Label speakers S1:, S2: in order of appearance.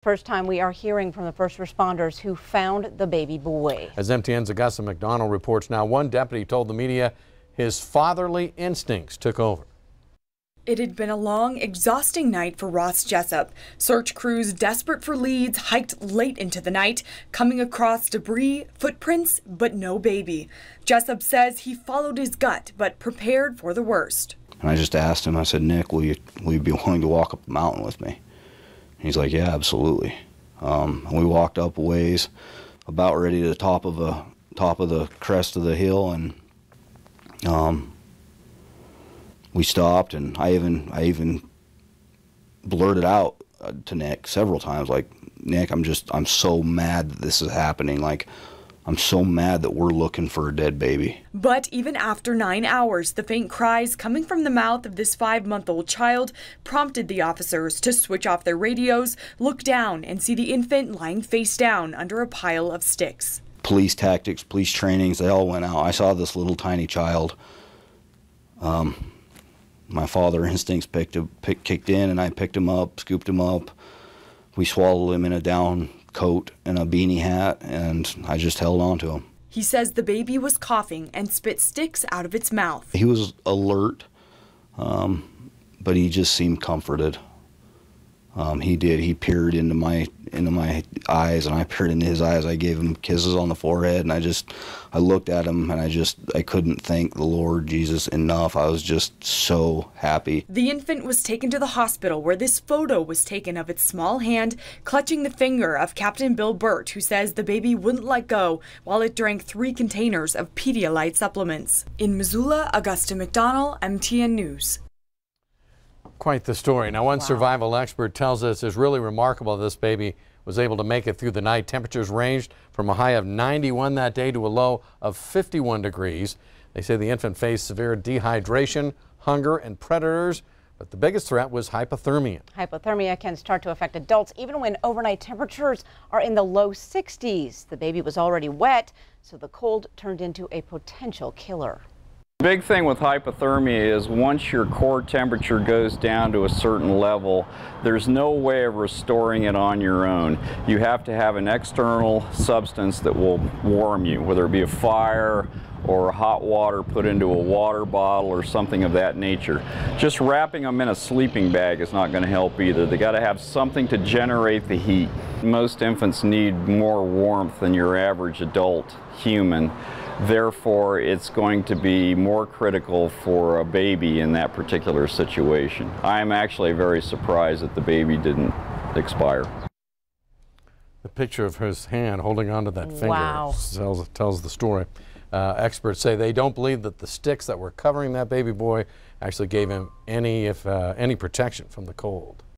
S1: First time we are hearing from the first responders who found the baby boy.
S2: As MTN's Augusta McDonald reports now, one deputy told the media his fatherly instincts took over.
S3: It had been a long, exhausting night for Ross Jessup. Search crews desperate for leads hiked late into the night, coming across debris, footprints, but no baby. Jessup says he followed his gut, but prepared for the worst.
S4: And I just asked him, I said, Nick, will you be willing to walk up the mountain with me? He's like, yeah, absolutely. We walked up a ways, about ready to the top of the crest of the hill, and we stopped, and I even blurted out to Nick several times, like, Nick, I'm so mad that this is happening. Like, I'm so mad that we're looking for a dead baby.
S3: But even after 9 hours, the faint cries coming from the mouth of this 5-month-old child prompted the officers to switch off their radios, look down, and see the infant lying face down under a pile of sticks.
S4: Police tactics, police trainings, they all went out. I saw this little tiny child. My father instincts kicked in, and I picked him up, scooped him up. We swallowed him in a down coat and a beanie hat, and I just held on to him.
S3: He says the baby was coughing and spit sticks out of its mouth.
S4: He was alert, but he just seemed comforted. He did. He peered into my eyes, and I peered into his eyes. I gave him kisses on the forehead, and I looked at him, and I couldn't thank the Lord Jesus enough. I was just so happy.
S3: The infant was taken to the hospital, where this photo was taken of its small hand clutching the finger of Captain Bill Burt, who says the baby wouldn't let go while it drank 3 containers of Pedialyte supplements. In Missoula, Augusta McDonald, MTN News.
S2: Quite the story. Now, one survival expert tells us it's really remarkable this baby was able to make it through the night. Temperatures ranged from a high of 91 that day to a low of 51 degrees. They say the infant faced severe dehydration, hunger, and predators, but the biggest threat was hypothermia.
S1: Hypothermia can start to affect adults even when overnight temperatures are in the low 60s. The baby was already wet, so the cold turned into a potential killer.
S5: The big thing with hypothermia is once your core temperature goes down to a certain level, there's no way of restoring it on your own. You have to have an external substance that will warm you, whether it be a fire or hot water put into a water bottle or something of that nature. Just wrapping them in a sleeping bag is not going to help either. They got to have something to generate the heat. Most infants need more warmth than your average adult human. Therefore, it's going to be more critical for a baby in that particular situation. I am actually very surprised that the baby didn't expire.
S2: The picture of his hand holding onto that finger tells the story. Experts say they don't believe that the sticks that were covering that baby boy actually gave him any protection from the cold.